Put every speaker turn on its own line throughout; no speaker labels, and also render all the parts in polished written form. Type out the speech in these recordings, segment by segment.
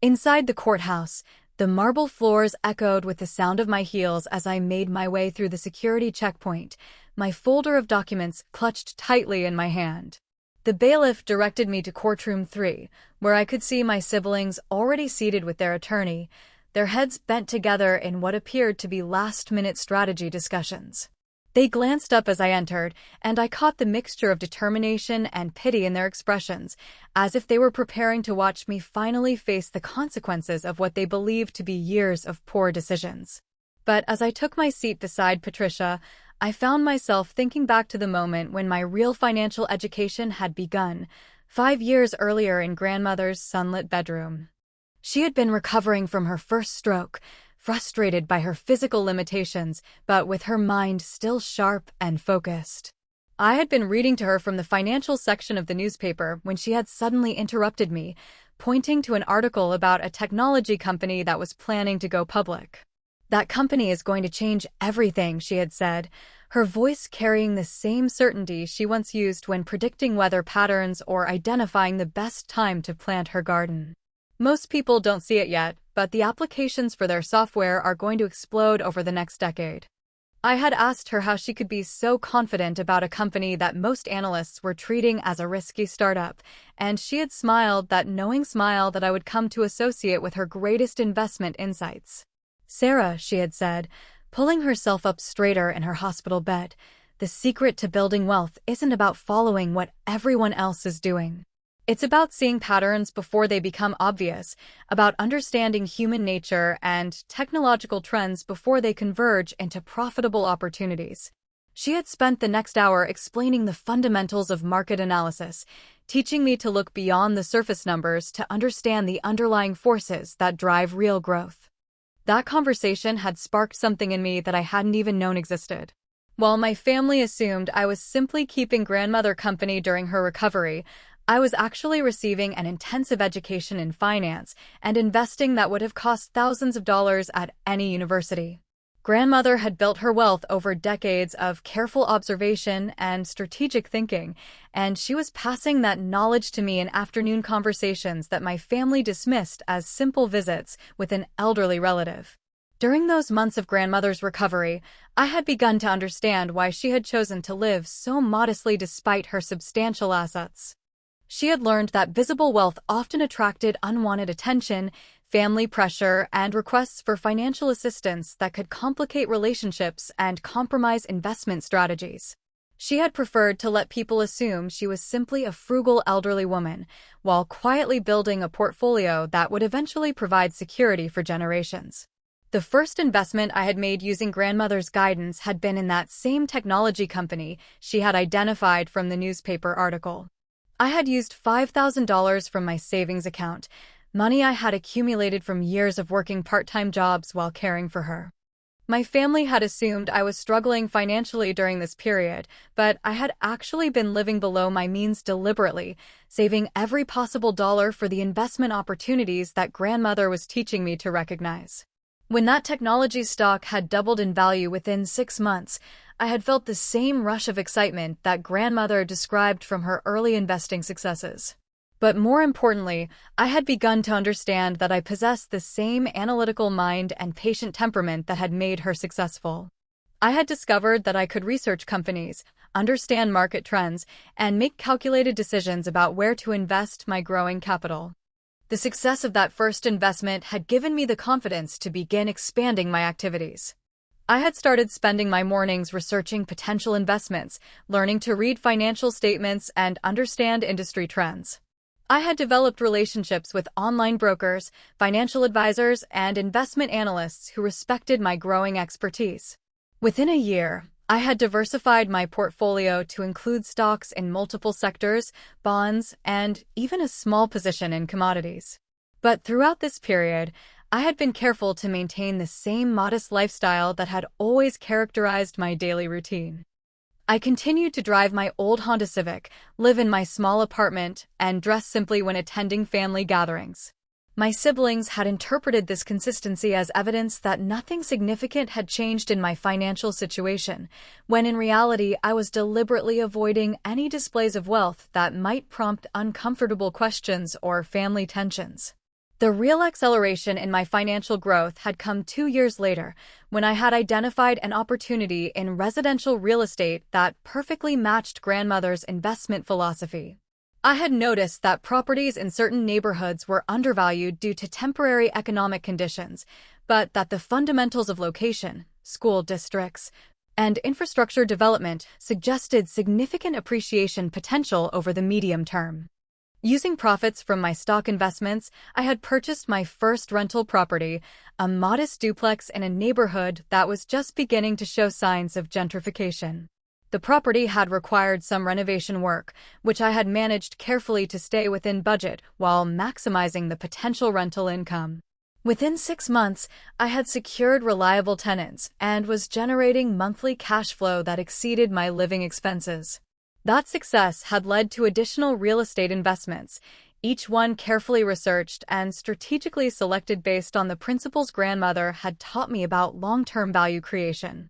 Inside the courthouse, the marble floors echoed with the sound of my heels as I made my way through the security checkpoint, my folder of documents clutched tightly in my hand. The bailiff directed me to courtroom 3, where I could see my siblings already seated with their attorney, their heads bent together in what appeared to be last-minute strategy discussions. They glanced up as I entered, and I caught the mixture of determination and pity in their expressions, as if they were preparing to watch me finally face the consequences of what they believed to be years of poor decisions. But as I took my seat beside Patricia, I found myself thinking back to the moment when my real financial education had begun, 5 years earlier in grandmother's sunlit bedroom. She had been recovering from her first stroke, frustrated by her physical limitations, but with her mind still sharp and focused. I had been reading to her from the financial section of the newspaper when she had suddenly interrupted me, pointing to an article about a technology company that was planning to go public. "That company is going to change everything," she had said, her voice carrying the same certainty she once used when predicting weather patterns or identifying the best time to plant her garden. "Most people don't see it yet, but the applications for their software are going to explode over the next decade." I had asked her how she could be so confident about a company that most analysts were treating as a risky startup, and she had smiled that knowing smile that I would come to associate with her greatest investment insights. "Sarah," she had said, pulling herself up straighter in her hospital bed, "the secret to building wealth isn't about following what everyone else is doing. It's about seeing patterns before they become obvious, about understanding human nature and technological trends before they converge into profitable opportunities." She had spent the next hour explaining the fundamentals of market analysis, teaching me to look beyond the surface numbers to understand the underlying forces that drive real growth. That conversation had sparked something in me that I hadn't even known existed. While my family assumed I was simply keeping grandmother company during her recovery, I was actually receiving an intensive education in finance and investing that would have cost thousands of dollars at any university. Grandmother had built her wealth over decades of careful observation and strategic thinking, and she was passing that knowledge to me in afternoon conversations that my family dismissed as simple visits with an elderly relative. During those months of grandmother's recovery, I had begun to understand why she had chosen to live so modestly despite her substantial assets. She had learned that visible wealth often attracted unwanted attention, family pressure, and requests for financial assistance that could complicate relationships and compromise investment strategies. She had preferred to let people assume she was simply a frugal elderly woman, while quietly building a portfolio that would eventually provide security for generations. The first investment I had made using grandmother's guidance had been in that same technology company she had identified from the newspaper article. I had used $5,000 from my savings account, money I had accumulated from years of working part-time jobs while caring for her. My family had assumed I was struggling financially during this period, but I had actually been living below my means deliberately, saving every possible dollar for the investment opportunities that grandmother was teaching me to recognize. When that technology stock had doubled in value within 6 months, I had felt the same rush of excitement that grandmother described from her early investing successes. But more importantly, I had begun to understand that I possessed the same analytical mind and patient temperament that had made her successful. I had discovered that I could research companies, understand market trends, and make calculated decisions about where to invest my growing capital. The success of that first investment had given me the confidence to begin expanding my activities. I had started spending my mornings researching potential investments, learning to read financial statements, and understand industry trends. I had developed relationships with online brokers, financial advisors, and investment analysts who respected my growing expertise. Within a year, I had diversified my portfolio to include stocks in multiple sectors, bonds, and even a small position in commodities. But throughout this period, I had been careful to maintain the same modest lifestyle that had always characterized my daily routine. I continued to drive my old Honda Civic, live in my small apartment, and dress simply when attending family gatherings. My siblings had interpreted this consistency as evidence that nothing significant had changed in my financial situation, when in reality I was deliberately avoiding any displays of wealth that might prompt uncomfortable questions or family tensions. The real acceleration in my financial growth had come 2 years later, when I had identified an opportunity in residential real estate that perfectly matched grandmother's investment philosophy. I had noticed that properties in certain neighborhoods were undervalued due to temporary economic conditions, but that the fundamentals of location, school districts, and infrastructure development suggested significant appreciation potential over the medium term. Using profits from my stock investments, I had purchased my first rental property, a modest duplex in a neighborhood that was just beginning to show signs of gentrification. The property had required some renovation work, which I had managed carefully to stay within budget while maximizing the potential rental income. Within 6 months, I had secured reliable tenants and was generating monthly cash flow that exceeded my living expenses. That success had led to additional real estate investments, each one carefully researched and strategically selected based on the principles grandmother had taught me about long-term value creation.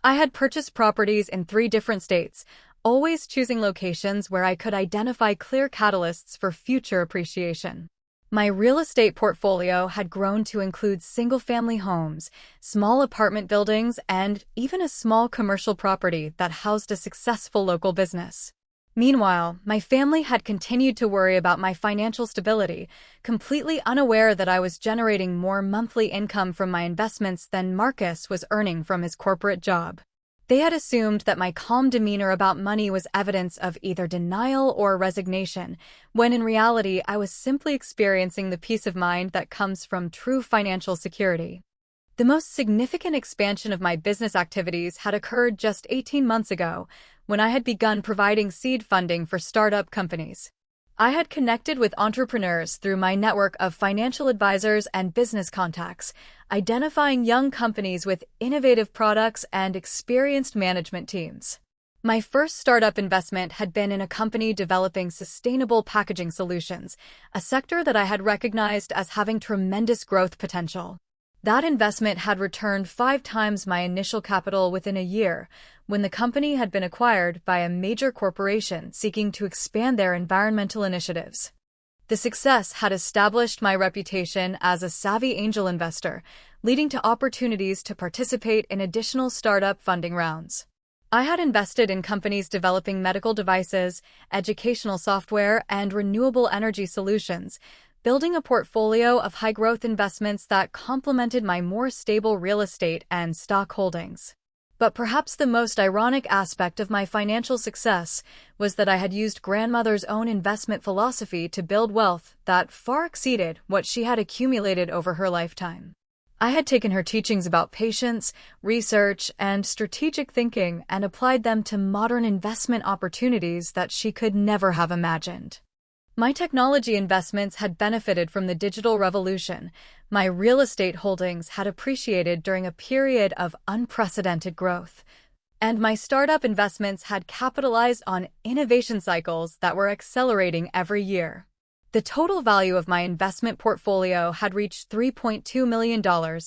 I had purchased properties in 3 different states, always choosing locations where I could identify clear catalysts for future appreciation. My real estate portfolio had grown to include single-family homes, small apartment buildings, and even a small commercial property that housed a successful local business. Meanwhile, my family had continued to worry about my financial stability, completely unaware that I was generating more monthly income from my investments than Marcus was earning from his corporate job. They had assumed that my calm demeanor about money was evidence of either denial or resignation, when in reality I was simply experiencing the peace of mind that comes from true financial security. The most significant expansion of my business activities had occurred just 18 months ago, when I had begun providing seed funding for startup companies. I had connected with entrepreneurs through my network of financial advisors and business contacts, identifying young companies with innovative products and experienced management teams. My first startup investment had been in a company developing sustainable packaging solutions, a sector that I had recognized as having tremendous growth potential. That investment had returned 5 times my initial capital within a year, when the company had been acquired by a major corporation seeking to expand their environmental initiatives. The success had established my reputation as a savvy angel investor, leading to opportunities to participate in additional startup funding rounds. I had invested in companies developing medical devices, educational software, and renewable energy solutions, building a portfolio of high-growth investments that complemented my more stable real estate and stock holdings. But perhaps the most ironic aspect of my financial success was that I had used grandmother's own investment philosophy to build wealth that far exceeded what she had accumulated over her lifetime. I had taken her teachings about patience, research, and strategic thinking and applied them to modern investment opportunities that she could never have imagined. My technology investments had benefited from the digital revolution. My real estate holdings had appreciated during a period of unprecedented growth. And my startup investments had capitalized on innovation cycles that were accelerating every year. The total value of my investment portfolio had reached $3.2 million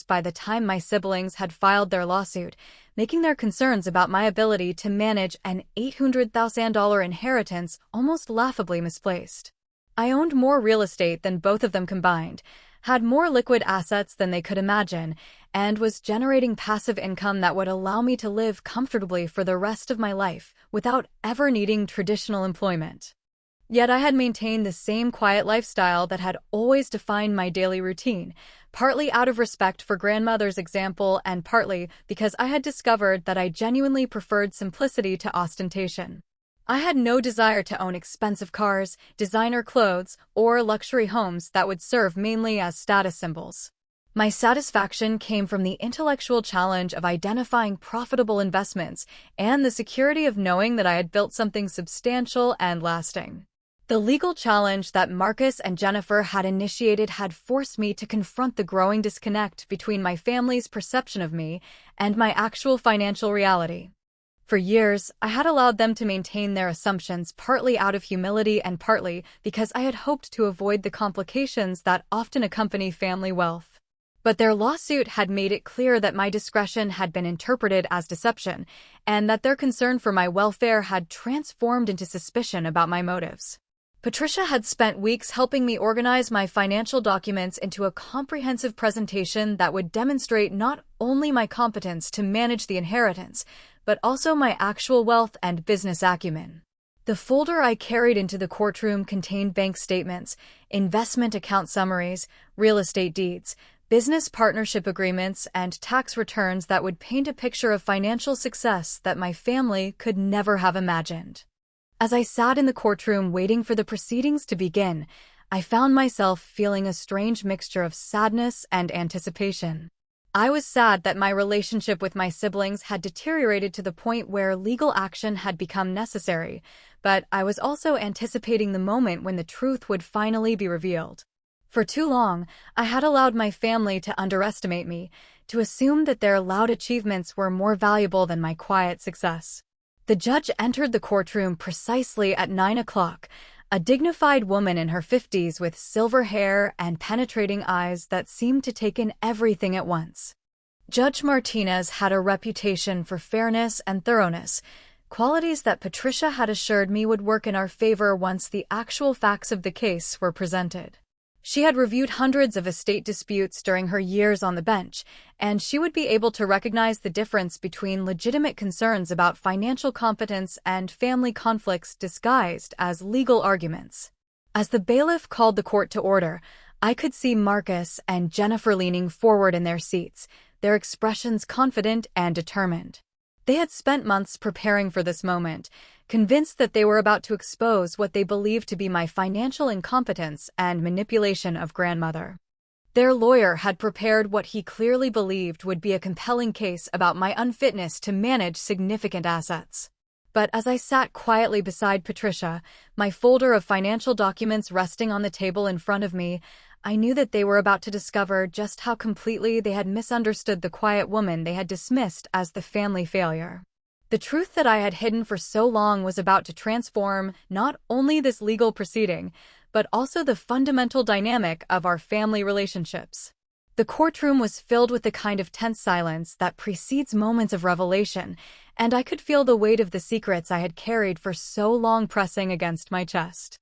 by the time my siblings had filed their lawsuit, making their concerns about my ability to manage an $800,000 inheritance almost laughably misplaced. I owned more real estate than both of them combined, had more liquid assets than they could imagine, and was generating passive income that would allow me to live comfortably for the rest of my life without ever needing traditional employment. Yet I had maintained the same quiet lifestyle that had always defined my daily routine, partly out of respect for grandmother's example and partly because I had discovered that I genuinely preferred simplicity to ostentation. I had no desire to own expensive cars, designer clothes, or luxury homes that would serve mainly as status symbols. My satisfaction came from the intellectual challenge of identifying profitable investments and the security of knowing that I had built something substantial and lasting. The legal challenge that Marcus and Jennifer had initiated had forced me to confront the growing disconnect between my family's perception of me and my actual financial reality. For years, I had allowed them to maintain their assumptions partly out of humility and partly because I had hoped to avoid the complications that often accompany family wealth. But their lawsuit had made it clear that my discretion had been interpreted as deception, and that their concern for my welfare had transformed into suspicion about my motives. Patricia had spent weeks helping me organize my financial documents into a comprehensive presentation that would demonstrate not only my competence to manage the inheritance, but also my actual wealth and business acumen. The folder I carried into the courtroom contained bank statements, investment account summaries, real estate deeds, business partnership agreements, and tax returns that would paint a picture of financial success that my family could never have imagined. As I sat in the courtroom waiting for the proceedings to begin, I found myself feeling a strange mixture of sadness and anticipation. I was sad that my relationship with my siblings had deteriorated to the point where legal action had become necessary, but I was also anticipating the moment when the truth would finally be revealed. For too long, I had allowed my family to underestimate me, to assume that their loud achievements were more valuable than my quiet success. The judge entered the courtroom precisely at 9 o'clock, a dignified woman in her 50s with silver hair and penetrating eyes that seemed to take in everything at once. Judge Martinez had a reputation for fairness and thoroughness, qualities that Patricia had assured me would work in our favor once the actual facts of the case were presented. She had reviewed hundreds of estate disputes during her years on the bench, and she would be able to recognize the difference between legitimate concerns about financial competence and family conflicts disguised as legal arguments. As the bailiff called the court to order, I could see Marcus and Jennifer leaning forward in their seats, their expressions confident and determined. They had spent months preparing for this moment, convinced that they were about to expose what they believed to be my financial incompetence and manipulation of grandmother. Their lawyer had prepared what he clearly believed would be a compelling case about my unfitness to manage significant assets. But as I sat quietly beside Patricia, my folder of financial documents resting on the table in front of me, I knew that they were about to discover just how completely they had misunderstood the quiet woman they had dismissed as the family failure. The truth that I had hidden for so long was about to transform not only this legal proceeding, but also the fundamental dynamic of our family relationships. The courtroom was filled with the kind of tense silence that precedes moments of revelation, and I could feel the weight of the secrets I had carried for so long pressing against my chest.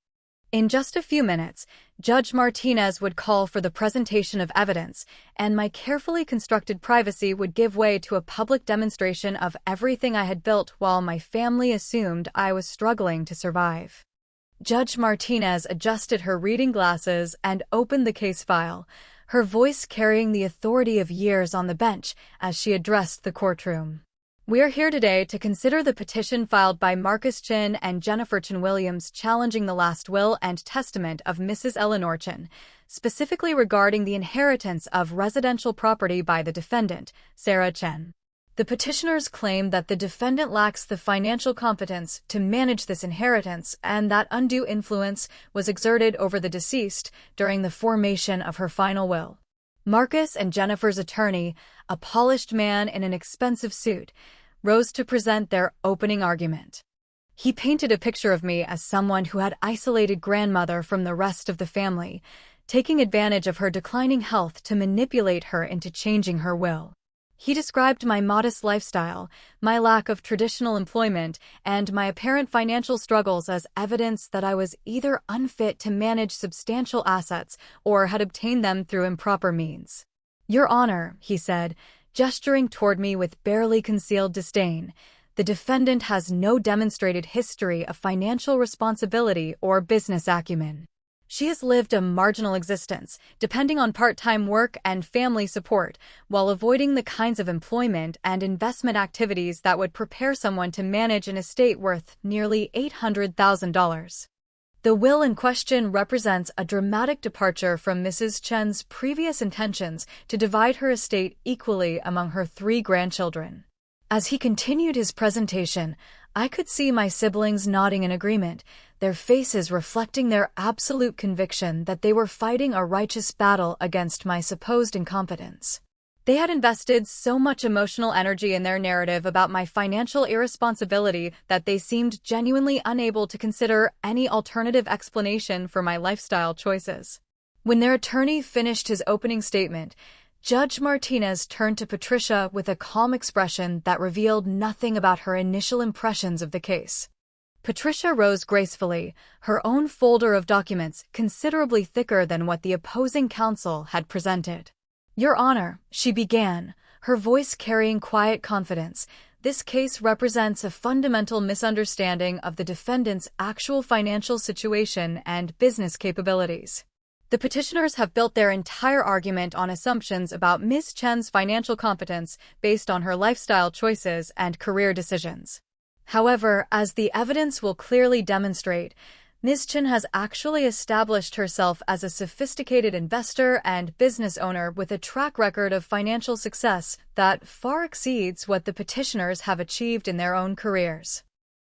In just a few minutes, Judge Martinez would call for the presentation of evidence, and my carefully constructed privacy would give way to a public demonstration of everything I had built while my family assumed I was struggling to survive. Judge Martinez adjusted her reading glasses and opened the case file, her voice carrying the authority of years on the bench as she addressed the courtroom. We are here today to consider the petition filed by Marcus Chin and Jennifer Chin Williams challenging the last will and testament of Mrs. Eleanor Chin, specifically regarding the inheritance of residential property by the defendant, Sarah Chen. The petitioners claim that the defendant lacks the financial competence to manage this inheritance and that undue influence was exerted over the deceased during the formation of her final will. Marcus and Jennifer's attorney, a polished man in an expensive suit, rose to present their opening argument. He painted a picture of me as someone who had isolated grandmother from the rest of the family, taking advantage of her declining health to manipulate her into changing her will. He described my modest lifestyle, my lack of traditional employment, and my apparent financial struggles as evidence that I was either unfit to manage substantial assets or had obtained them through improper means. "Your Honor," he said, gesturing toward me with barely concealed disdain, "the defendant has no demonstrated history of financial responsibility or business acumen. She has lived a marginal existence, depending on part-time work and family support, while avoiding the kinds of employment and investment activities that would prepare someone to manage an estate worth nearly $800,000. The will in question represents a dramatic departure from Mrs. Chen's previous intentions to divide her estate equally among her 3 grandchildren." As he continued his presentation, I could see my siblings nodding in agreement, their faces reflecting their absolute conviction that they were fighting a righteous battle against my supposed incompetence. They had invested so much emotional energy in their narrative about my financial irresponsibility that they seemed genuinely unable to consider any alternative explanation for my lifestyle choices. When their attorney finished his opening statement, Judge Martinez turned to Patricia with a calm expression that revealed nothing about her initial impressions of the case. Patricia rose gracefully, her own folder of documents considerably thicker than what the opposing counsel had presented. "Your Honor," she began, her voice carrying quiet confidence, "this case represents a fundamental misunderstanding of the defendant's actual financial situation and business capabilities. The petitioners have built their entire argument on assumptions about Ms. Chen's financial competence based on her lifestyle choices and career decisions. However, as the evidence will clearly demonstrate, Ms. Chen has actually established herself as a sophisticated investor and business owner with a track record of financial success that far exceeds what the petitioners have achieved in their own careers."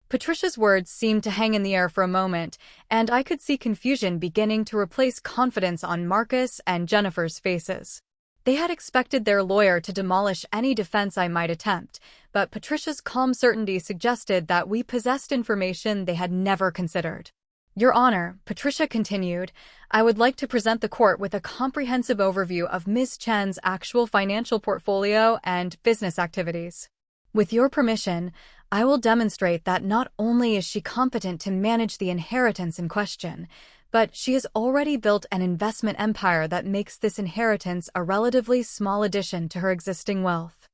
Patricia's words seemed to hang in the air for a moment, and I could see confusion beginning to replace confidence on Marcus and Jennifer's faces. They had expected their lawyer to demolish any defense I might attempt, but Patricia's calm certainty suggested that we possessed information they had never considered. "Your Honor," Patricia continued, "I would like to present the court with a comprehensive overview of Ms. Chen's actual financial portfolio and business activities. With your permission, I will demonstrate that not only is she competent to manage the inheritance in question, but she has already built an investment empire that makes this inheritance a relatively small addition to her existing wealth."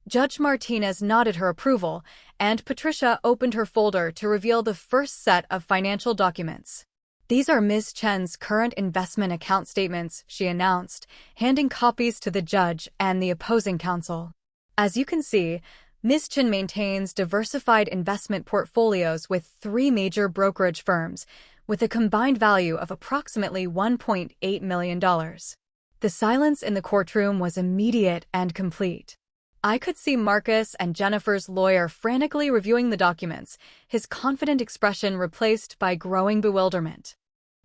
Judge Martinez nodded her approval, and Patricia opened her folder to reveal the first set of financial documents. "These are Ms. Chen's current investment account statements," she announced, handing copies to the judge and the opposing counsel. "As you can see, Ms. Chen maintains diversified investment portfolios with 3 major brokerage firms, with a combined value of approximately $1.8 million. The silence in the courtroom was immediate and complete. I could see Marcus and Jennifer's lawyer frantically reviewing the documents, his confident expression replaced by growing bewilderment.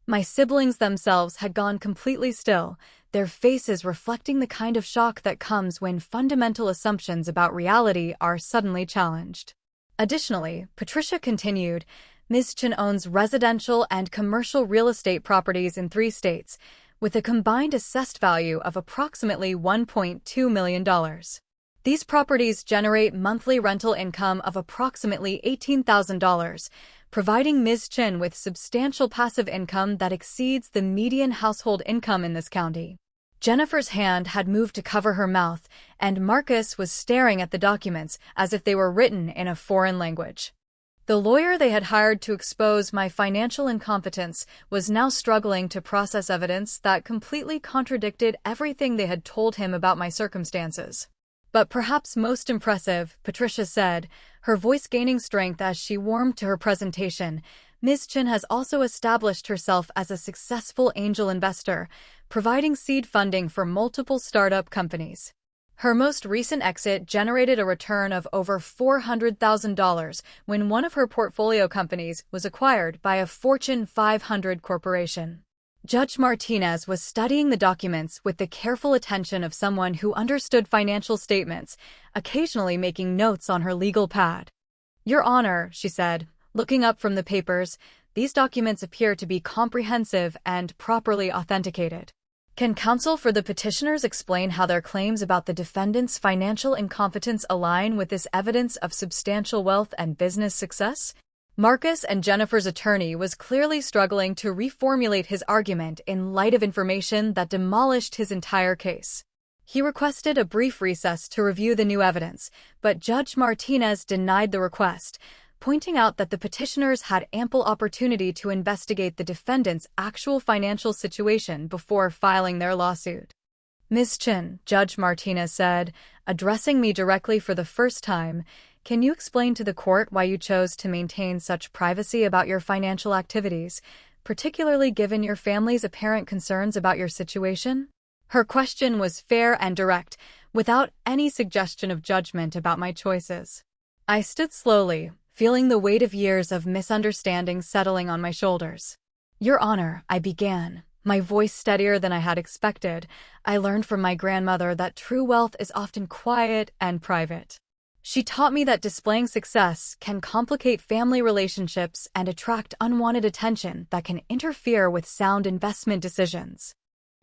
My siblings themselves had gone completely still, their faces reflecting the kind of shock that comes when fundamental assumptions about reality are suddenly challenged. Additionally, Patricia continued, "Ms. Chen owns residential and commercial real estate properties in 3 states, with a combined assessed value of approximately $1.2 million. These properties generate monthly rental income of approximately $18,000, providing Ms. Chen with substantial passive income that exceeds the median household income in this county." Jennifer's hand had moved to cover her mouth, and Marcus was staring at the documents as if they were written in a foreign language. The lawyer they had hired to expose my financial incompetence was now struggling to process evidence that completely contradicted everything they had told him about my circumstances. "But perhaps most impressive," Patricia said, her voice gaining strength as she warmed to her presentation, "Ms. Chen has also established herself as a successful angel investor, providing seed funding for multiple startup companies. Her most recent exit generated a return of over $400,000 when one of her portfolio companies was acquired by a Fortune 500 corporation." Judge Martinez was studying the documents with the careful attention of someone who understood financial statements, occasionally making notes on her legal pad. "Your Honor," she said, looking up from the papers, "these documents appear to be comprehensive and properly authenticated. Can counsel for the petitioners explain how their claims about the defendant's financial incompetence align with this evidence of substantial wealth and business success?" Marcus and Jennifer's attorney was clearly struggling to reformulate his argument in light of information that demolished his entire case. He requested a brief recess to review the new evidence, but Judge Martinez denied the request, pointing out that the petitioners had ample opportunity to investigate the defendant's actual financial situation before filing their lawsuit. "Ms. Chen," Judge Martinez said, addressing me directly for the first time, "can you explain to the court why you chose to maintain such privacy about your financial activities, particularly given your family's apparent concerns about your situation?" Her question was fair and direct, without any suggestion of judgment about my choices. I stood slowly, feeling the weight of years of misunderstanding settling on my shoulders. "Your Honor," I began, my voice steadier than I had expected. "I learned from my grandmother that true wealth is often quiet and private. She taught me that displaying success can complicate family relationships and attract unwanted attention that can interfere with sound investment decisions.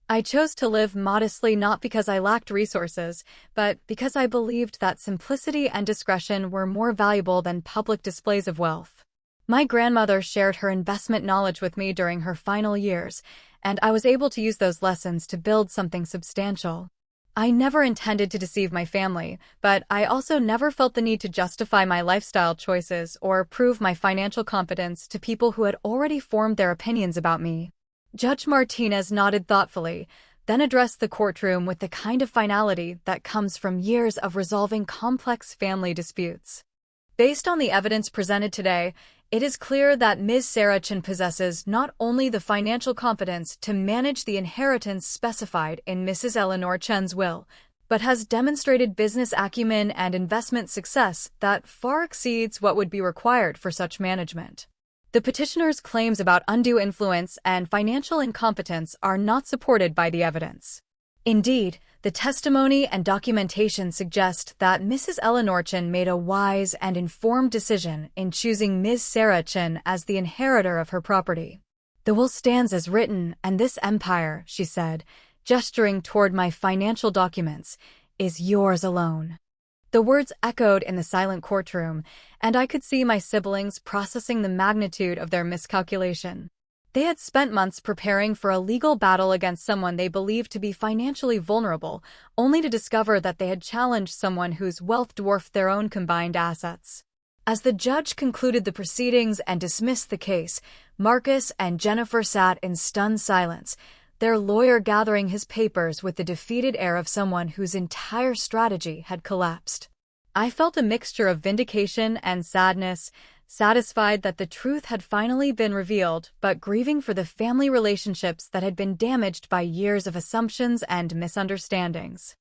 I chose to live modestly not because I lacked resources, but because I believed that simplicity and discretion were more valuable than public displays of wealth." My grandmother shared her investment knowledge with me during her final years, and I was able to use those lessons to build something substantial. I never intended to deceive my family, but I also never felt the need to justify my lifestyle choices or prove my financial competence to people who had already formed their opinions about me. Judge Martinez nodded thoughtfully, then addressed the courtroom with the kind of finality that comes from years of resolving complex family disputes. Based on the evidence presented today, it is clear that Ms. Sarah Chen possesses not only the financial competence to manage the inheritance specified in Mrs. Eleanor Chen's will, but has demonstrated business acumen and investment success that far exceeds what would be required for such management. The petitioner's claims about undue influence and financial incompetence are not supported by the evidence. Indeed, the testimony and documentation suggest that Mrs. Eleanor Chen made a wise and informed decision in choosing Ms. Sarah Chen as the inheritor of her property. "The will stands as written, and this empire," she said, gesturing toward my financial documents, "is yours alone." The words echoed in the silent courtroom, and I could see my siblings processing the magnitude of their miscalculation. They had spent months preparing for a legal battle against someone they believed to be financially vulnerable, only to discover that they had challenged someone whose wealth dwarfed their own combined assets. As the judge concluded the proceedings and dismissed the case, Marcus and Jennifer sat in stunned silence, their lawyer gathering his papers with the defeated air of someone whose entire strategy had collapsed. I felt a mixture of vindication and sadness, satisfied that the truth had finally been revealed, but grieving for the family relationships that had been damaged by years of assumptions and misunderstandings.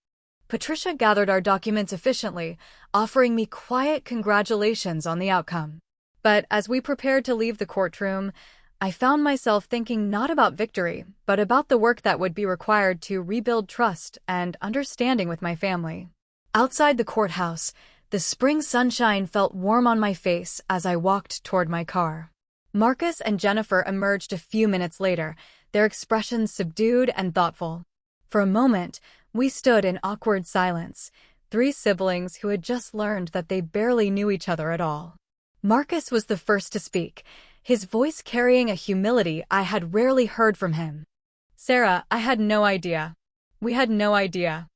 Patricia gathered our documents efficiently, offering me quiet congratulations on the outcome. But as we prepared to leave the courtroom, I found myself thinking not about victory, but about the work that would be required to rebuild trust and understanding with my family. Outside the courthouse, the spring sunshine felt warm on my face as I walked toward my car. Marcus and Jennifer emerged a few minutes later, their expressions subdued and thoughtful. For a moment, we stood in awkward silence, three siblings who had just learned that they barely knew each other at all. Marcus was the first to speak, his voice carrying a humility I had rarely heard from him. "Sarah, I had no idea. We had no idea.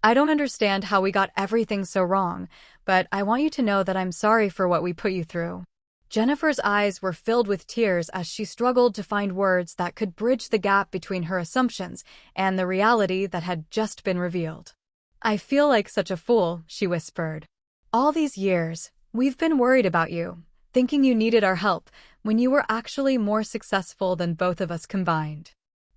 I don't understand how we got everything so wrong, but I want you to know that I'm sorry for what we put you through." Jennifer's eyes were filled with tears as she struggled to find words that could bridge the gap between her assumptions and the reality that had just been revealed. "I feel like such a fool," she whispered. "All these years, we've been worried about you, thinking you needed our help, when you were actually more successful than both of us combined."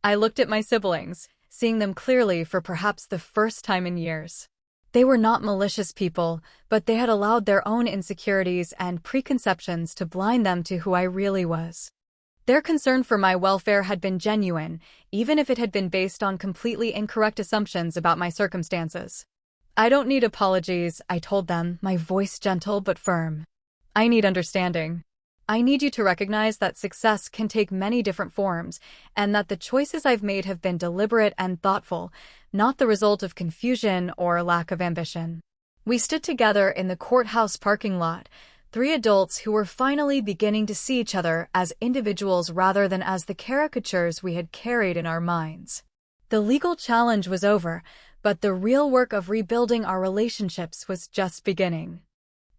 I looked at my siblings, seeing them clearly for perhaps the first time in years. They were not malicious people, but they had allowed their own insecurities and preconceptions to blind them to who I really was. Their concern for my welfare had been genuine, even if it had been based on completely incorrect assumptions about my circumstances. "I don't need apologies," I told them, my voice gentle but firm. "I need understanding. I need you to recognize that success can take many different forms, and that the choices I've made have been deliberate and thoughtful, not the result of confusion or lack of ambition." We stood together in the courthouse parking lot, three adults who were finally beginning to see each other as individuals rather than as the caricatures we had carried in our minds. The legal challenge was over, but the real work of rebuilding our relationships was just beginning.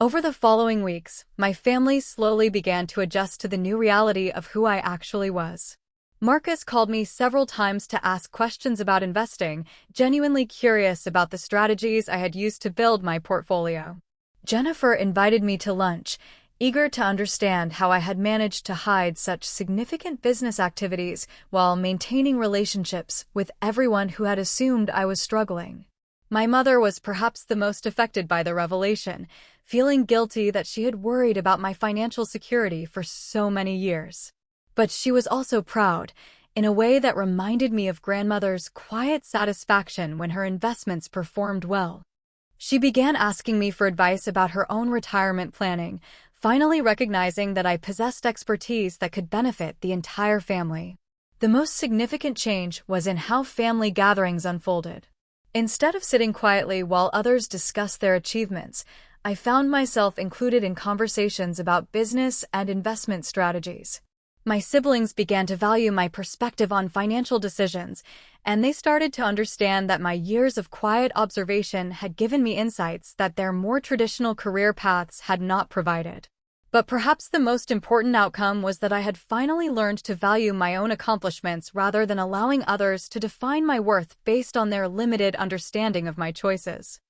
Over the following weeks, my family slowly began to adjust to the new reality of who I actually was. Marcus called me several times to ask questions about investing, genuinely curious about the strategies I had used to build my portfolio. Jennifer invited me to lunch, eager to understand how I had managed to hide such significant business activities while maintaining relationships with everyone who had assumed I was struggling. My mother was perhaps the most affected by the revelation, feeling guilty that she had worried about my financial security for so many years. But she was also proud, in a way that reminded me of grandmother's quiet satisfaction when her investments performed well. She began asking me for advice about her own retirement planning, finally recognizing that I possessed expertise that could benefit the entire family. The most significant change was in how family gatherings unfolded. Instead of sitting quietly while others discussed their achievements, I found myself included in conversations about business and investment strategies. My siblings began to value my perspective on financial decisions, and they started to understand that my years of quiet observation had given me insights that their more traditional career paths had not provided. But perhaps the most important outcome was that I had finally learned to value my own accomplishments rather than allowing others to define my worth based on their limited understanding of my choices.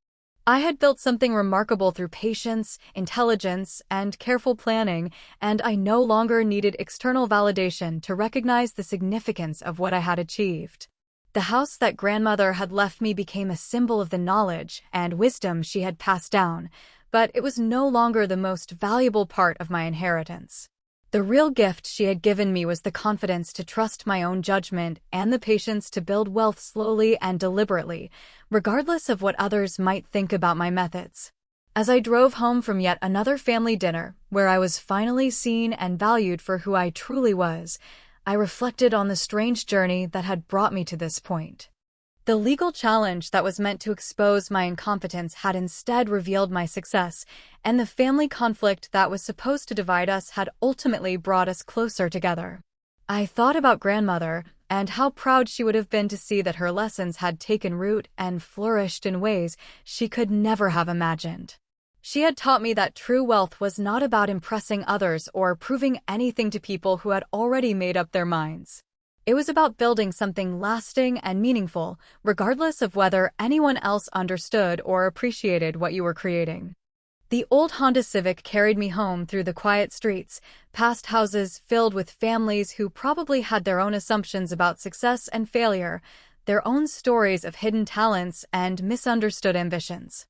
I had built something remarkable through patience, intelligence, and careful planning, and I no longer needed external validation to recognize the significance of what I had achieved. The house that grandmother had left me became a symbol of the knowledge and wisdom she had passed down, but it was no longer the most valuable part of my inheritance. The real gift she had given me was the confidence to trust my own judgment and the patience to build wealth slowly and deliberately, regardless of what others might think about my methods. As I drove home from yet another family dinner, where I was finally seen and valued for who I truly was, I reflected on the strange journey that had brought me to this point. The legal challenge that was meant to expose my incompetence had instead revealed my success, and the family conflict that was supposed to divide us had ultimately brought us closer together. I thought about grandmother and how proud she would have been to see that her lessons had taken root and flourished in ways she could never have imagined. She had taught me that true wealth was not about impressing others or proving anything to people who had already made up their minds. It was about building something lasting and meaningful, regardless of whether anyone else understood or appreciated what you were creating. The old Honda Civic carried me home through the quiet streets, past houses filled with families who probably had their own assumptions about success and failure, their own stories of hidden talents and misunderstood ambitions.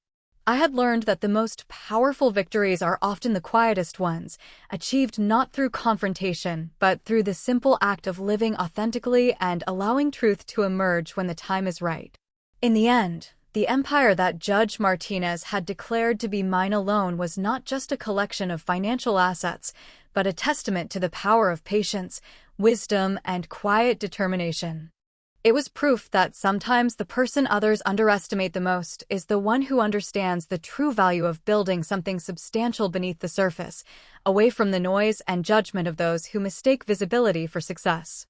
I had learned that the most powerful victories are often the quietest ones, achieved not through confrontation, but through the simple act of living authentically and allowing truth to emerge when the time is right. In the end, the empire that Judge Martinez had declared to be mine alone was not just a collection of financial assets, but a testament to the power of patience, wisdom, and quiet determination. It was proof that sometimes the person others underestimate the most is the one who understands the true value of building something substantial beneath the surface, away from the noise and judgment of those who mistake visibility for success.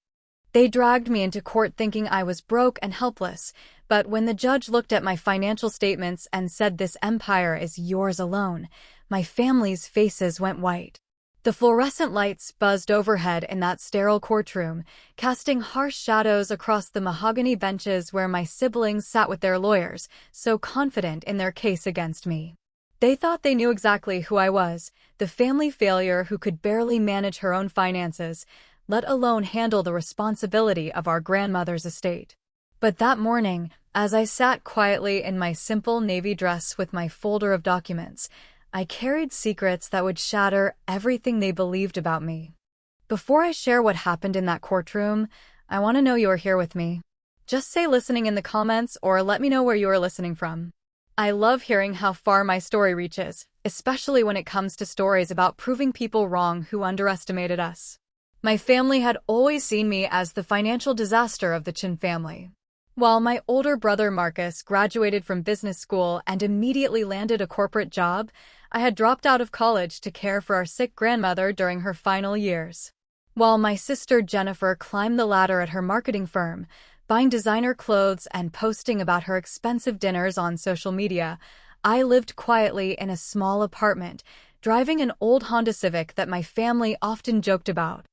They dragged me into court thinking I was broke and helpless, but when the judge looked at my financial statements and said this empire is yours alone, my family's faces went white. The fluorescent lights buzzed overhead in that sterile courtroom, casting harsh shadows across the mahogany benches where my siblings sat with their lawyers, so confident in their case against me. They thought they knew exactly who I was, the family failure who could barely manage her own finances, let alone handle the responsibility of our grandmother's estate. But that morning, as I sat quietly in my simple navy dress with my folder of documents, I carried secrets that would shatter everything they believed about me. Before I share what happened in that courtroom, I want to know you're here with me. Just say listening in the comments or let me know where you are listening from. I love hearing how far my story reaches, especially when it comes to stories about proving people wrong who underestimated us. My family had always seen me as the financial disaster of the Chin family. While my older brother Marcus graduated from business school and immediately landed a corporate job, I had dropped out of college to care for our sick grandmother during her final years. While my sister Jennifer climbed the ladder at her marketing firm, buying designer clothes and posting about her expensive dinners on social media, I lived quietly in a small apartment, driving an old Honda Civic that my family often joked about.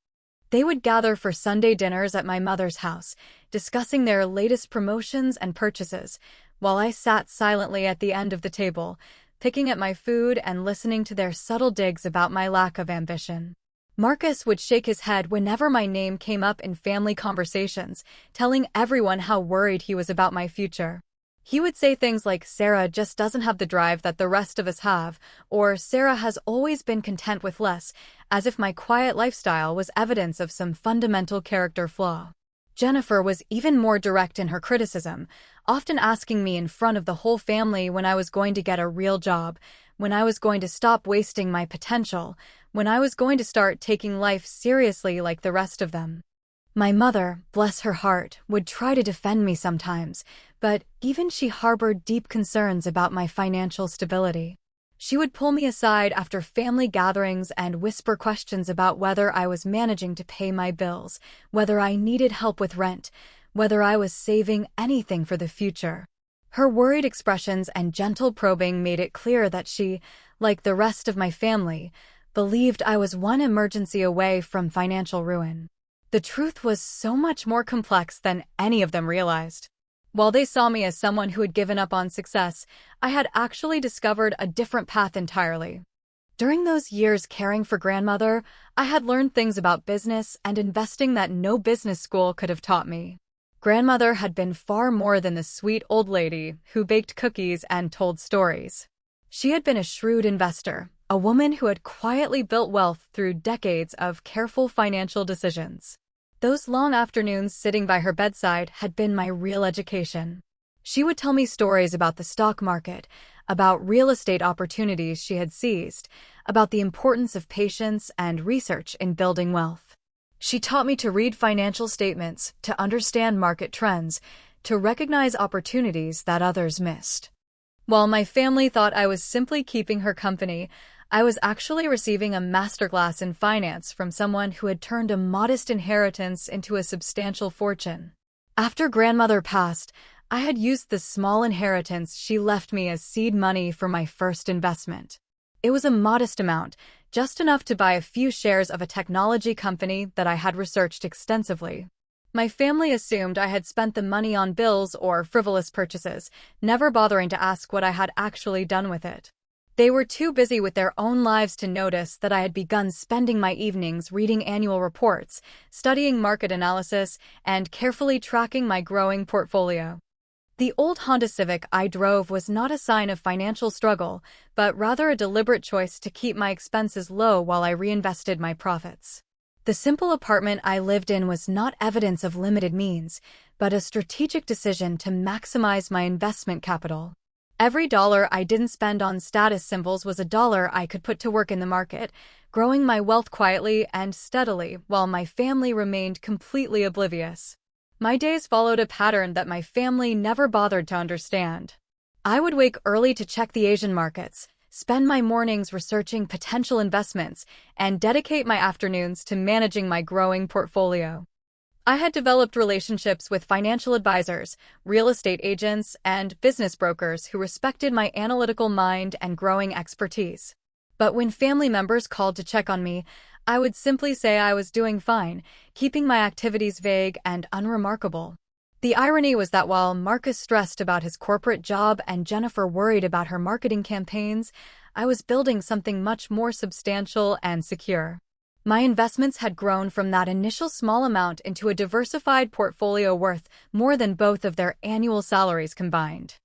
They would gather for Sunday dinners at my mother's house, discussing their latest promotions and purchases, while I sat silently at the end of the table, picking at my food and listening to their subtle digs about my lack of ambition. Marcus would shake his head whenever my name came up in family conversations, telling everyone how worried he was about my future. He would say things like, "Sarah just doesn't have the drive that the rest of us have," or "Sarah has always been content with less," as if my quiet lifestyle was evidence of some fundamental character flaw. Jennifer was even more direct in her criticism, often asking me in front of the whole family when I was going to get a real job, when I was going to stop wasting my potential, when I was going to start taking life seriously like the rest of them. My mother, bless her heart, would try to defend me sometimes, but even she harbored deep concerns about my financial stability. She would pull me aside after family gatherings and whisper questions about whether I was managing to pay my bills, whether I needed help with rent, whether I was saving anything for the future. Her worried expressions and gentle probing made it clear that she, like the rest of my family, believed I was one emergency away from financial ruin. The truth was so much more complex than any of them realized. While they saw me as someone who had given up on success, I had actually discovered a different path entirely. During those years caring for grandmother, I had learned things about business and investing that no business school could have taught me. Grandmother had been far more than the sweet old lady who baked cookies and told stories. She had been a shrewd investor, a woman who had quietly built wealth through decades of careful financial decisions. Those long afternoons sitting by her bedside had been my real education. She would tell me stories about the stock market, about real estate opportunities she had seized, about the importance of patience and research in building wealth. She taught me to read financial statements, to understand market trends, to recognize opportunities that others missed. While my family thought I was simply keeping her company, I was actually receiving a masterclass in finance from someone who had turned a modest inheritance into a substantial fortune. After grandmother passed, I had used the small inheritance she left me as seed money for my first investment. It was a modest amount, just enough to buy a few shares of a technology company that I had researched extensively. My family assumed I had spent the money on bills or frivolous purchases, never bothering to ask what I had actually done with it. They were too busy with their own lives to notice that I had begun spending my evenings reading annual reports, studying market analysis, and carefully tracking my growing portfolio. The old Honda Civic I drove was not a sign of financial struggle, but rather a deliberate choice to keep my expenses low while I reinvested my profits. The simple apartment I lived in was not evidence of limited means, but a strategic decision to maximize my investment capital. Every dollar I didn't spend on status symbols was a dollar I could put to work in the market, growing my wealth quietly and steadily while my family remained completely oblivious. My days followed a pattern that my family never bothered to understand. I would wake early to check the Asian markets, spend my mornings researching potential investments, and dedicate my afternoons to managing my growing portfolio. I had developed relationships with financial advisors, real estate agents, and business brokers who respected my analytical mind and growing expertise. But when family members called to check on me, I would simply say I was doing fine, keeping my activities vague and unremarkable. The irony was that while Marcus stressed about his corporate job and Jennifer worried about her marketing campaigns, I was building something much more substantial and secure. My investments had grown from that initial small amount into a diversified portfolio worth more than both of their annual salaries combined.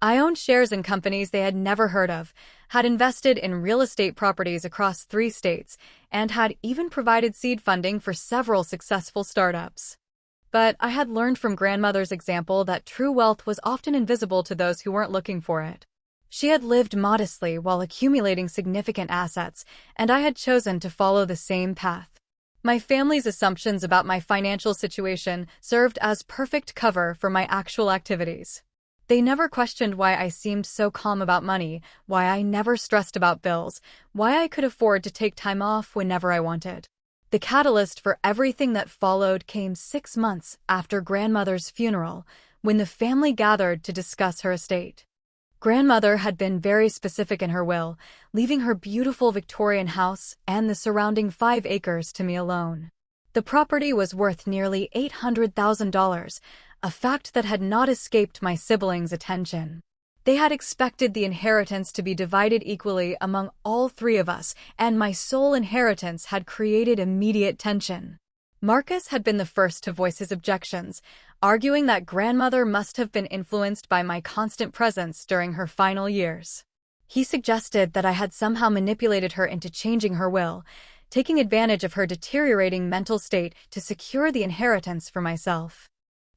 I owned shares in companies they had never heard of, had invested in real estate properties across 3 states, and had even provided seed funding for several successful startups. But I had learned from grandmother's example that true wealth was often invisible to those who weren't looking for it. She had lived modestly while accumulating significant assets, and I had chosen to follow the same path. My family's assumptions about my financial situation served as perfect cover for my actual activities. They never questioned why I seemed so calm about money, why I never stressed about bills, why I could afford to take time off whenever I wanted. The catalyst for everything that followed came 6 months after grandmother's funeral, when the family gathered to discuss her estate. Grandmother had been very specific in her will, leaving her beautiful Victorian house and the surrounding 5 acres to me alone. The property was worth nearly $800,000, a fact that had not escaped my siblings' attention. They had expected the inheritance to be divided equally among all 3 of us, and my sole inheritance had created immediate tension. Marcus had been the first to voice his objections, arguing that grandmother must have been influenced by my constant presence during her final years. He suggested that I had somehow manipulated her into changing her will, taking advantage of her deteriorating mental state to secure the inheritance for myself.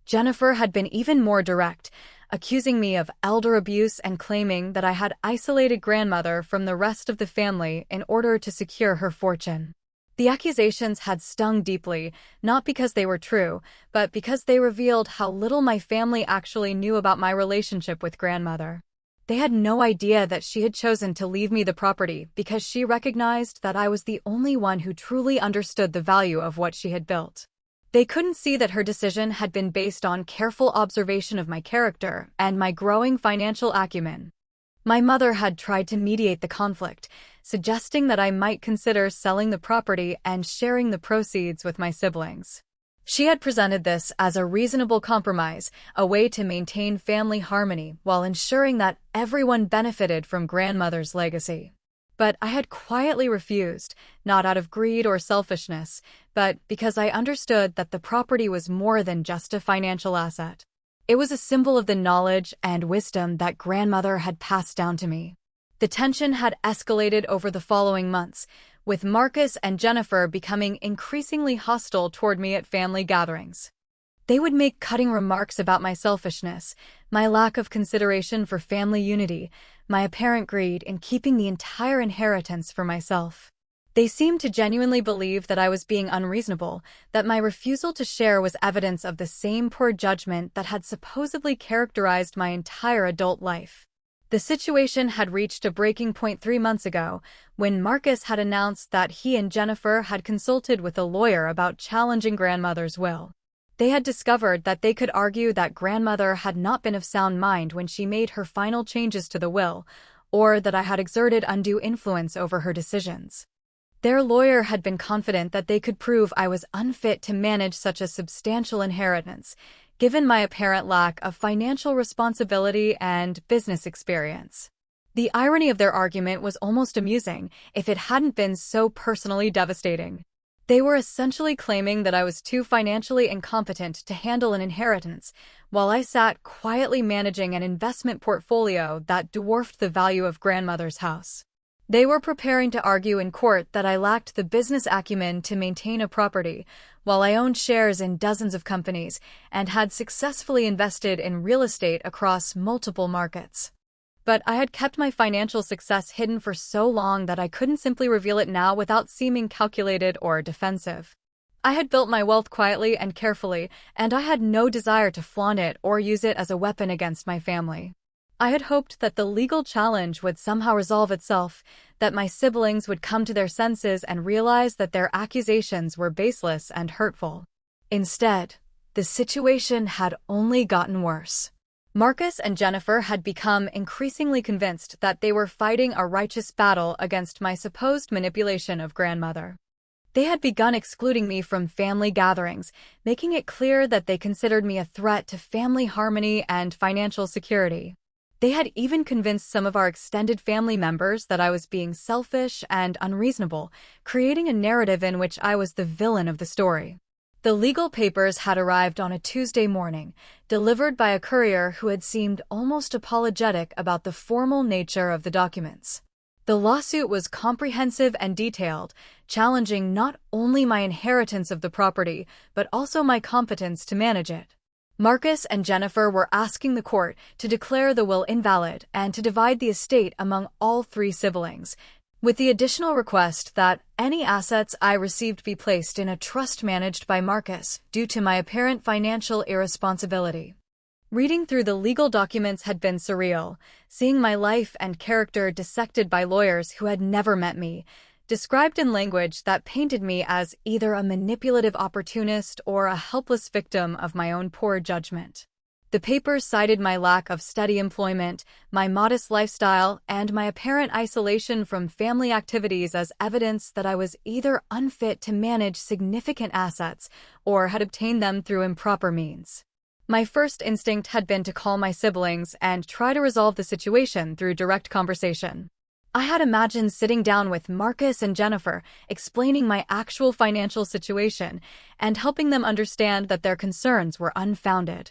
Jennifer had been even more direct, accusing me of elder abuse and claiming that I had isolated grandmother from the rest of the family in order to secure her fortune. The accusations had stung deeply, not because they were true, but because they revealed how little my family actually knew about my relationship with grandmother. They had no idea that she had chosen to leave me the property because she recognized that I was the only one who truly understood the value of what she had built. They couldn't see that her decision had been based on careful observation of my character and my growing financial acumen. My mother had tried to mediate the conflict, suggesting that I might consider selling the property and sharing the proceeds with my siblings. She had presented this as a reasonable compromise, a way to maintain family harmony while ensuring that everyone benefited from grandmother's legacy. But I had quietly refused, not out of greed or selfishness, but because I understood that the property was more than just a financial asset. It was a symbol of the knowledge and wisdom that grandmother had passed down to me. The tension had escalated over the following months, with Marcus and Jennifer becoming increasingly hostile toward me at family gatherings. They would make cutting remarks about my selfishness, my lack of consideration for family unity, my apparent greed in keeping the entire inheritance for myself. They seemed to genuinely believe that I was being unreasonable, that my refusal to share was evidence of the same poor judgment that had supposedly characterized my entire adult life. The situation had reached a breaking point 3 months ago, when Marcus had announced that he and Jennifer had consulted with a lawyer about challenging grandmother's will. They had discovered that they could argue that grandmother had not been of sound mind when she made her final changes to the will, or that I had exerted undue influence over her decisions. Their lawyer had been confident that they could prove I was unfit to manage such a substantial inheritance, given my apparent lack of financial responsibility and business experience. The irony of their argument was almost amusing, if it hadn't been so personally devastating. They were essentially claiming that I was too financially incompetent to handle an inheritance, while I sat quietly managing an investment portfolio that dwarfed the value of grandmother's house. They were preparing to argue in court that I lacked the business acumen to maintain a property, while I owned shares in dozens of companies and had successfully invested in real estate across multiple markets. But I had kept my financial success hidden for so long that I couldn't simply reveal it now without seeming calculated or defensive. I had built my wealth quietly and carefully, and I had no desire to flaunt it or use it as a weapon against my family. I had hoped that the legal challenge would somehow resolve itself, that my siblings would come to their senses and realize that their accusations were baseless and hurtful. Instead, the situation had only gotten worse. Marcus and Jennifer had become increasingly convinced that they were fighting a righteous battle against my supposed manipulation of grandmother. They had begun excluding me from family gatherings, making it clear that they considered me a threat to family harmony and financial security. They had even convinced some of our extended family members that I was being selfish and unreasonable, creating a narrative in which I was the villain of the story. The legal papers had arrived on a Tuesday morning, delivered by a courier who had seemed almost apologetic about the formal nature of the documents. The lawsuit was comprehensive and detailed, challenging not only my inheritance of the property, but also my competence to manage it. Marcus and Jennifer were asking the court to declare the will invalid and to divide the estate among all 3 siblings, with the additional request that any assets I received be placed in a trust managed by Marcus due to my apparent financial irresponsibility. Reading through the legal documents had been surreal, seeing my life and character dissected by lawyers who had never met me, described in language that painted me as either a manipulative opportunist or a helpless victim of my own poor judgment. The papers cited my lack of steady employment, my modest lifestyle, and my apparent isolation from family activities as evidence that I was either unfit to manage significant assets or had obtained them through improper means. My first instinct had been to call my siblings and try to resolve the situation through direct conversation. I had imagined sitting down with Marcus and Jennifer, explaining my actual financial situation, and helping them understand that their concerns were unfounded.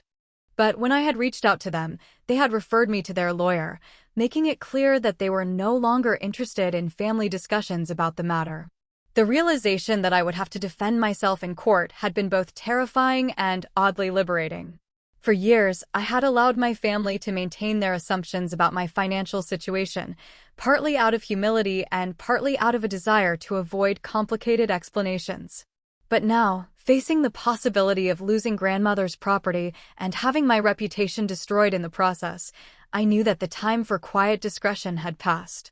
But when I had reached out to them, they had referred me to their lawyer, making it clear that they were no longer interested in family discussions about the matter. The realization that I would have to defend myself in court had been both terrifying and oddly liberating. For years, I had allowed my family to maintain their assumptions about my financial situation, partly out of humility and partly out of a desire to avoid complicated explanations. But now, facing the possibility of losing grandmother's property and having my reputation destroyed in the process, I knew that the time for quiet discretion had passed.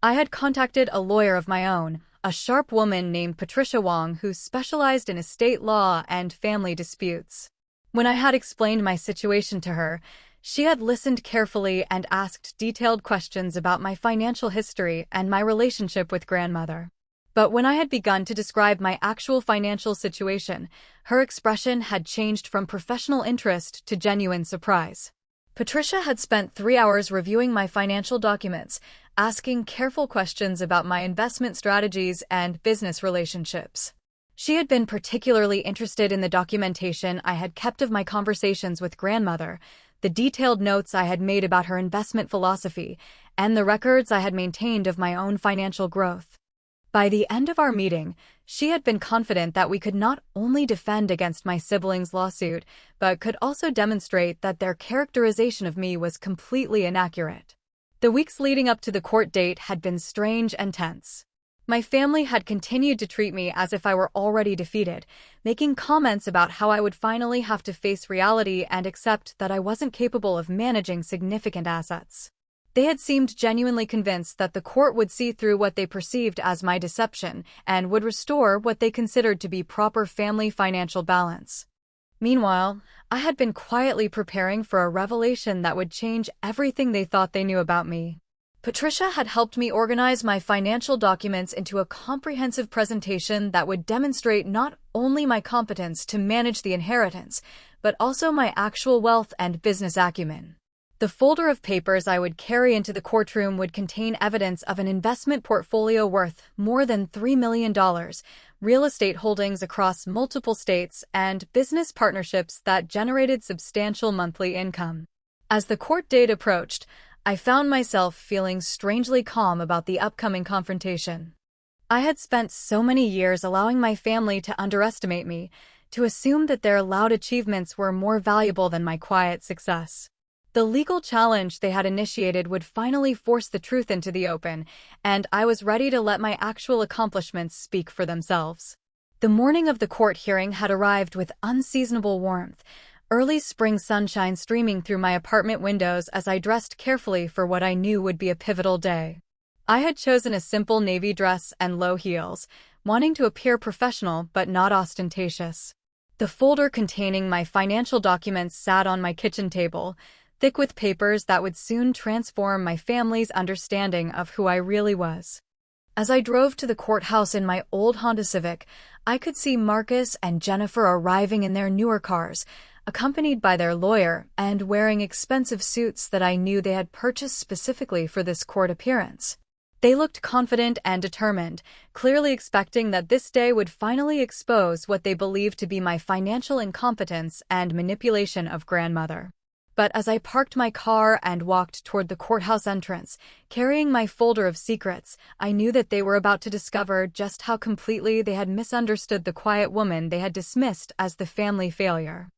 I had contacted a lawyer of my own, a sharp woman named Patricia Wong who specialized in estate law and family disputes. When I had explained my situation to her, she had listened carefully and asked detailed questions about my financial history and my relationship with grandmother. But when I had begun to describe my actual financial situation, her expression had changed from professional interest to genuine surprise. Patricia had spent 3 hours reviewing my financial documents, asking careful questions about my investment strategies and business relationships. She had been particularly interested in the documentation I had kept of my conversations with grandmother, the detailed notes I had made about her investment philosophy, and the records I had maintained of my own financial growth. By the end of our meeting, she had been confident that we could not only defend against my siblings' lawsuit, but could also demonstrate that their characterization of me was completely inaccurate. The weeks leading up to the court date had been strange and tense. My family had continued to treat me as if I were already defeated, making comments about how I would finally have to face reality and accept that I wasn't capable of managing significant assets. They had seemed genuinely convinced that the court would see through what they perceived as my deception and would restore what they considered to be proper family financial balance. Meanwhile, I had been quietly preparing for a revelation that would change everything they thought they knew about me. Patricia had helped me organize my financial documents into a comprehensive presentation that would demonstrate not only my competence to manage the inheritance, but also my actual wealth and business acumen. The folder of papers I would carry into the courtroom would contain evidence of an investment portfolio worth more than $3 million, real estate holdings across multiple states, and business partnerships that generated substantial monthly income. As the court date approached, I found myself feeling strangely calm about the upcoming confrontation. I had spent so many years allowing my family to underestimate me, to assume that their loud achievements were more valuable than my quiet success. The legal challenge they had initiated would finally force the truth into the open, and I was ready to let my actual accomplishments speak for themselves. The morning of the court hearing had arrived with unseasonable warmth, early spring sunshine streaming through my apartment windows as I dressed carefully for what I knew would be a pivotal day. I had chosen a simple navy dress and low heels, wanting to appear professional but not ostentatious. The folder containing my financial documents sat on my kitchen table, thick with papers that would soon transform my family's understanding of who I really was. As I drove to the courthouse in my old Honda Civic, I could see Marcus and Jennifer arriving in their newer cars, accompanied by their lawyer and wearing expensive suits that I knew they had purchased specifically for this court appearance. They looked confident and determined, clearly expecting that this day would finally expose what they believed to be my financial incompetence and manipulation of grandmother. But as I parked my car and walked toward the courthouse entrance, carrying my folder of secrets, I knew that they were about to discover just how completely they had misunderstood the quiet woman they had dismissed as the family failure.